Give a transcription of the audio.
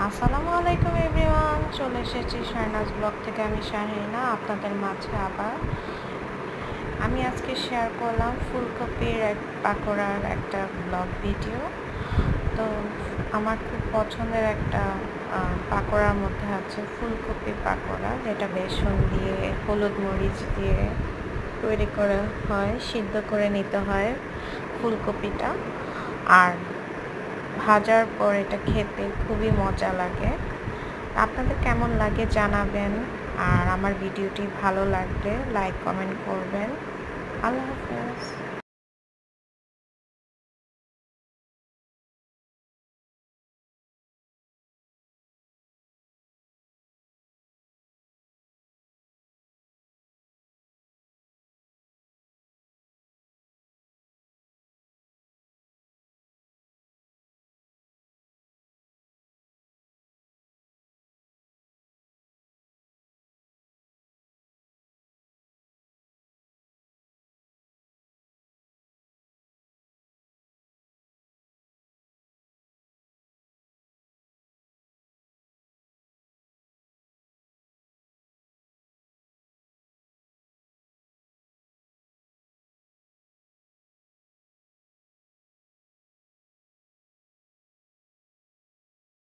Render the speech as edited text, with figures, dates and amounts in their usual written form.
আসসালামু আলাইকুম এভরিওয়ান, চলে এসেছি শাহনাজ ব্লগ থেকে। আমি শাহিনা আপনাদের মাঝে আবার। আমি আজকে শেয়ার করলাম ফুলকপির পাকোড়ার একটা ব্লগ ভিডিও। তো আমার খুব পছন্দের একটা পাকোড়ার মধ্যে আছে ফুলকপি পাকোড়া, যেটা বেসন দিয়ে হলুদ মরিচ দিয়ে তৈরি করা হয়। সিদ্ধ করে নিতে হয় ফুলকপিটা, আর ভাজার পর এটা খেতে খুবই মজা লাগে। আপনাদের কেমন লাগে জানাবেন, আর আমার ভিডিওটি ভালো লাগলে লাইক কমেন্ট করবেন। আল্লাহ হাফেজ।